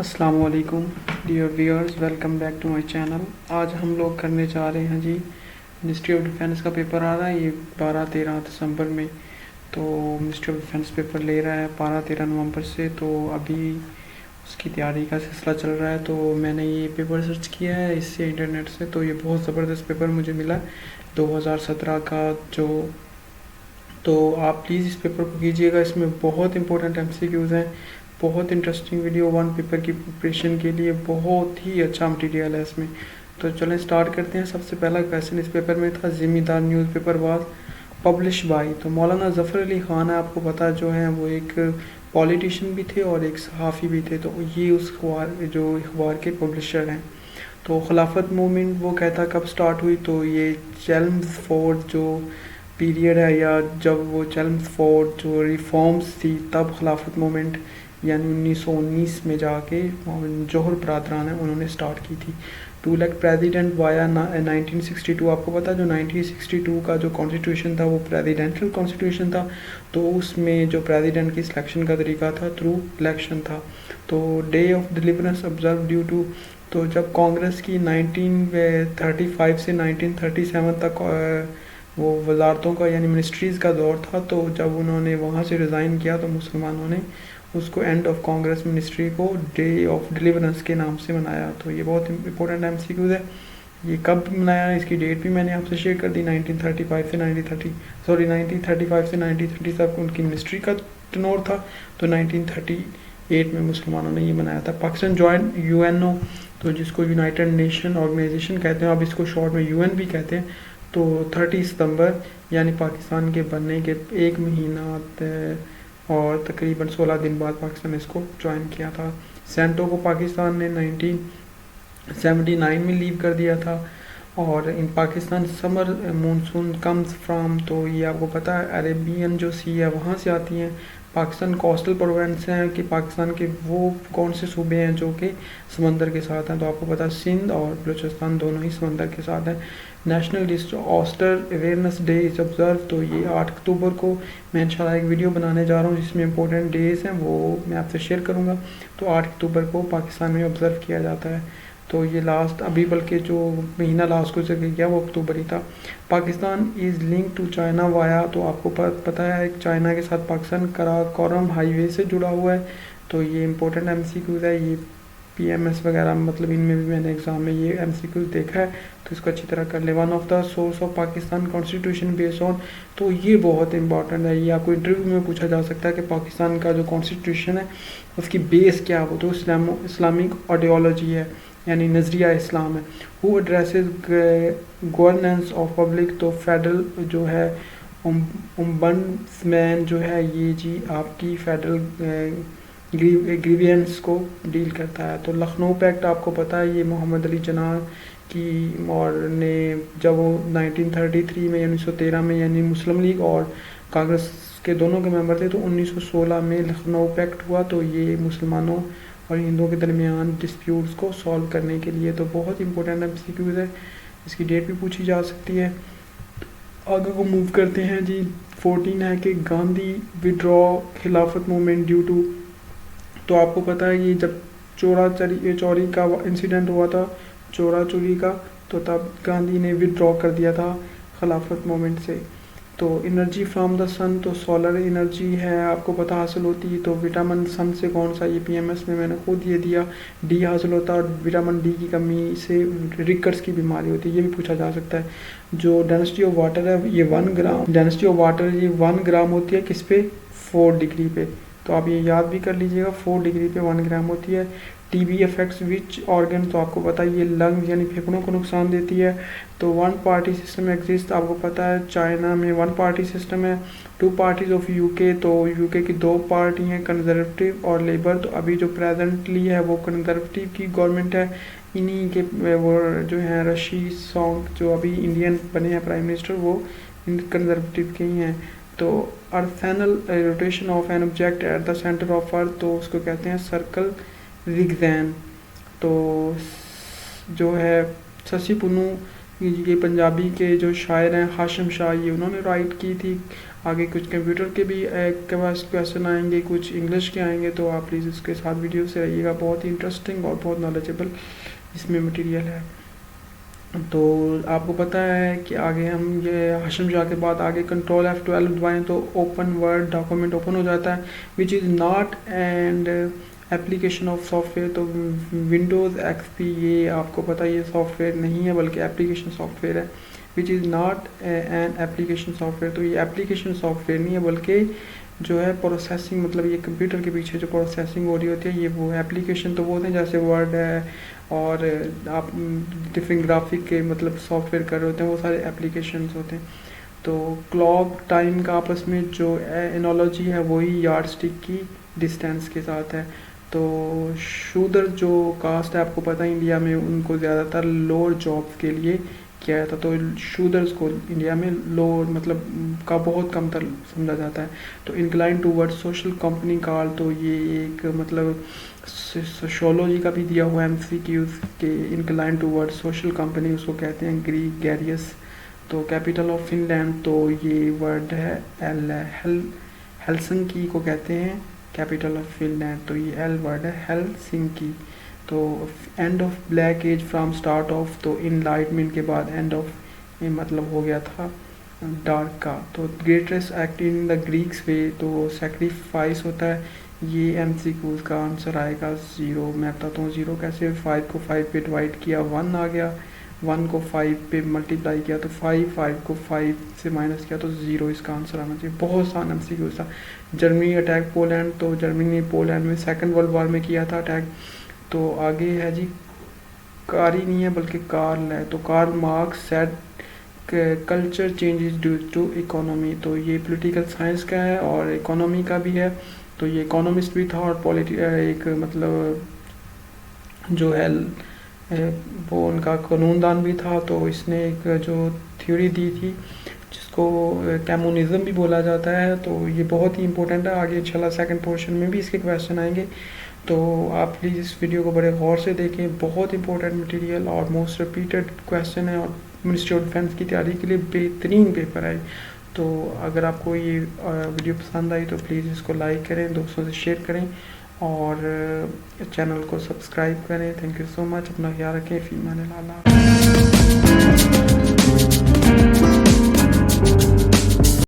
अस्सलाम वालेकुम dear viewers, welcome back to my channel. आज हम लोग करने जा रहे हैं जी, मिनिस्ट्री ऑफ डिफेंस का पेपर आ रहा है ये 12-13 दिसंबर में। तो मिनिस्ट्री ऑफ डिफेंस पेपर ले रहा है 12-13 नवंबर से, तो अभी उसकी तैयारी का सिलसिला चल रहा है। तो मैंने ये पेपर सर्च किया है इससे इंटरनेट से, तो ये बहुत ज़बरदस्त पेपर मुझे मिला 2017 का जो। तो आप प्लीज़ इस पेपर को कीजिएगा, इसमें बहुत इंपॉर्टेंट MCQs हैं। बहुत इंटरेस्टिंग वीडियो वन पेपर की प्रिपरेशन के लिए बहुत ही अच्छा मटेरियल है इसमें। तो चलें स्टार्ट करते हैं। सबसे पहला क्वेश्चन इस पेपर में था, ज़िम्मेदार न्यूज़पेपर वाज पब्लिश बाई। तो मौलाना ज़फ़र अली ख़ान है, आपको पता जो है वो एक पॉलिटिशियन भी थे और एक सहाफ़ी भी थे। तो ये उस अखबार के पब्लिशर हैं। तो खिलाफत मूवमेंट वो कहता कब स्टार्ट हुई, तो ये चेल्मसफोर्ड जो पीरियड है, या जब वो चेल्मसफोर्ड जो रिफॉर्म्स थी तब खिलाफत मूवमेंट यानी 1919 में जाके जौहर बरदरान है उन्होंने स्टार्ट की थी। To elect president via 1962। आपको पता है जो 1962 का जो कॉन्स्टिट्यूशन था वो प्रेसिडेंशियल कॉन्स्टिट्यूशन था। तो उसमें जो प्रेसिडेंट की सिलेक्शन का तरीका था थ्रू इलेक्शन था। तो day of deliverance observe due to, तो जब कांग्रेस की 1935 से 1937 तक वो वजारतों का यानी मिनिस्ट्रीज़ का दौर था, तो जब उन्होंने वहाँ से रिज़ाइन किया तो मुसलमानों ने उसको एंड ऑफ कांग्रेस मिनिस्ट्री को डे ऑफ डिलीवरेंस के नाम से मनाया। तो ये बहुत इंपॉर्टेंट MCQs है। ये कब मनाया, इसकी डेट भी मैंने आपसे शेयर कर दी। 1935 से 1930 तक उनकी मिनिस्ट्री का टनोर था। तो 1938 में मुसलमानों ने ये मनाया था। पाकिस्तान जॉइन UNO, तो जिसको यूनाइटेड नेशन ऑर्गेनाइजेशन कहते हैं, अब इसको शॉर्ट में UN भी कहते हैं। तो 30 सितंबर यानी पाकिस्तान के बनने के एक महीना और तकरीबन 16 दिन बाद पाकिस्तान ने इसको ज्वाइन किया था। सेंटो को पाकिस्तान ने 1979 में लीव कर दिया था। और in Pakistan summer monsoon comes from, तो ये आपको पता है अरेबियन जो सी है वहाँ से आती हैं। पाकिस्तान कोस्टल प्रोविंस हैं कि पाकिस्तान के वो कौन से सूबे हैं जो कि समंदर के साथ हैं, तो आपको पता है सिंध और बलूचिस्तान दोनों ही समंदर के साथ हैं। National disaster awareness day is observe, तो ये 8 अक्टूबर को मैं इंशाल्लाह एक वीडियो बनाने जा रहा हूँ जिसमें इंपॉर्टेंट डेज हैं वो मैं आपसे शेयर करूँगा। तो 8 अक्टूबर को पाकिस्तान में ऑब्जर्व किया जाता है। तो ये लास्ट अभी बल्कि जो महीना लास्ट को गया वो अक्टूबर ही था। Pakistan is link to China via, तो आपको पता है चाइना के साथ पाकिस्तान कराकोरम हाईवे से जुड़ा हुआ है। तो ये इंपॉर्टेंट MCQs है। ये PMS वगैरह मतलब इनमें भी मैंने एग्ज़ाम में ये MCQs देखा है, तो इसको अच्छी तरह कर ले। One of the source of Pakistan constitution based on, तो ये बहुत इंपॉर्टेंट है। ये आपको इंटरव्यू में पूछा जा सकता है कि पाकिस्तान का जो कॉन्स्टिट्यूशन है उसकी बेस क्या हो, तो इस्लामिक आइडियोलॉजी है यानी नज़रिया इस्लाम है। Who addresses governance of public, तो फेडरल जो है ओम्बड्समैन जो है ये जी आपकी फेडरल ग्रीवियंस को डील करता है। तो लखनऊ पैक्ट आपको पता है ये मोहम्मद अली जिन्ना की और ने जब वो 1933 में 1913 में यानी मुस्लिम लीग और कांग्रेस के दोनों के मेंबर थे, तो 1916 में लखनऊ पैक्ट हुआ। तो ये मुसलमानों और हिंदुओं के दरमियान डिस्प्यूट्स को सॉल्व करने के लिए, तो बहुत इंपॉर्टेंट MCQs है। इसकी डेट भी पूछी जा सकती है। आगे को मूव करते हैं जी। 14 है कि गांधी विड्रॉ खिलाफत मूवमेंट ड्यू टू, तो आपको पता है ये जब चोरी का इंसिडेंट हुआ था, चोरा चोरी का, तो तब गांधी ने विड्रॉ कर दिया था खिलाफत मूवमेंट से। तो एनर्जी फ्रॉम द सन, तो सोलर एनर्जी है आपको पता हासिल होती है। तो विटामिन सन से कौन सा, ये PMS में मैंने खुद ये दिया, डी हासिल होता है और विटामिन डी की कमी से रिकट्स की बीमारी होती है, ये भी पूछा जा सकता है। जो डेंसिटी ऑफ वाटर है ये 1 ग्राम, डेंसिटी ऑफ वाटर ये 1 ग्राम होती है किस पे, 4 डिग्री पे। तो आप ये याद भी कर लीजिएगा 4 डिग्री पे 1 ग्राम होती है। TB अफेक्ट्स विच ऑर्गन, तो आपको पता है ये लंग्स यानी फेफड़ों को नुकसान देती है। तो 1 पार्टी सिस्टम एग्जिस्ट, आपको पता है चाइना में 1 पार्टी सिस्टम है। 2 पार्टीज ऑफ UK, तो UK की 2 पार्टी हैं कंजर्वेटिव और लेबर। तो अभी जो प्रेजेंटली है वो कंजर्वेटिव की गवर्नमेंट है। इन्हीं के वो जो हैं ऋषि सोनक जो अभी इंडियन बने हैं प्राइम मिनिस्टर, वो कंजर्वेटिव के ही हैं। तो अर्थेनल rotation of an object at the centre of earth, तो उसको कहते हैं सर्कल जिगजैग। तो जो है शशि पुनु ये पंजाबी के जो शायर हैं हाशिम शाह, ये उन्होंने राइट की थी। आगे कुछ कंप्यूटर के भी के पास क्वेश्चन आएंगे, कुछ इंग्लिश के आएंगे, तो आप प्लीज़ इसके साथ वीडियो से रहिएगा। बहुत ही इंटरेस्टिंग और बहुत नॉलेजेबल इसमें मटेरियल है। तो आपको पता है कि आगे हम ये हाशिम शाह के बाद आगे कंट्रोल F12 दबाएं तो ओपन वर्ड डॉक्यूमेंट ओपन हो जाता है, which is not and application of software. तो विंडोज़ XP ये आपको पता है ये सॉफ्टवेयर नहीं है बल्कि एप्लीकेशन सॉफ्टवेयर है, which is not an application software. तो ये एप्लीकेशन सॉफ्टवेयर नहीं है बल्कि जो है प्रोसेसिंग, मतलब ये कंप्यूटर के पीछे जो प्रोसेसिंग हो रही होती है ये वो एप्लीकेशन तो बोलते हैं, जैसे वर्ड है और आप डिफरेंट ग्राफिक के मतलब सॉफ्टवेयर कर रहे होते हैं, वो सारे एप्लीकेशन होते हैं। तो क्लॉक टाइम का आपस में जो एनोलॉजी है वही यार्ड स्टिक की डिस्टेंस के साथ है। तो शूदर जो कास्ट है आपको पता है इंडिया में उनको ज़्यादातर लोअर जॉब्स के लिए किया जाता, तो शूदर्स को इंडिया में लोअर मतलब का बहुत कम तर समझा जाता है। तो incline toward social company call, तो ये एक मतलब सोशोलॉजी का भी दिया हुआ MCQs के इंक्लाइन टूवर्ड सोशल कंपनी उसको कहते हैं ग्रीगेरियस। तो कैपिटल ऑफ फिनलैंड, तो ये वर्ड है हेलसिंकी को कहते हैं कैपिटल ऑफ फिनलैंड, तो ये एल वर्ड है हेलसिंकी। तो end of black age from start of, तो इनलाइटमेंट के बाद एंड ऑफ मतलब हो गया था डार्क का। तो greatest act in the Greeks way, तो सेक्रीफाइस होता है, ये MCQs का आंसर आएगा 0। मैं बताता हूँ 0 कैसे, 5 को 5 पे डिवाइड किया 1 आ गया, 1 को 5 पे मल्टीप्लाई किया तो 5 को 5 से माइनस किया तो 0 इसका आंसर आना चाहिए। बहुत आसान MCQs था। जर्मनी अटैक पोलैंड, तो जर्मनी ने पोलैंड में सेकेंड वर्ल्ड वॉर में किया था अटैक। तो आगे है जी कार ही नहीं है बल्कि कार्ल है, तो Karl Marx said culture changes due to economy, तो ये पॉलिटिकल साइंस का है और इकोनॉमी का भी है। तो ये इकोनॉमिस्ट भी था और एक मतलब जो है वो उनका कानूनदान भी था। तो इसने एक जो थ्योरी दी थी जिसको कम्युनिज्म भी बोला जाता है, तो ये बहुत ही इंपॉर्टेंट है। आगे इंशाल्लाह सेकंड पोर्शन में भी इसके क्वेश्चन आएंगे, तो आप प्लीज़ इस वीडियो को बड़े गौर से देखें। बहुत इंपॉर्टेंट मटेरियल और मोस्ट रिपीटेड क्वेश्चन है और मिनिस्ट्री ऑफ डिफेंस की तैयारी के लिए बेहतरीन पेपर है। तो अगर आपको ये वीडियो पसंद आई तो प्लीज़ इसको लाइक करें, दोस्तों से शेयर करें और चैनल को सब्सक्राइब करें। थैंक यू सो मच, अपना ख्याल रखें। फीमान अल्लाह।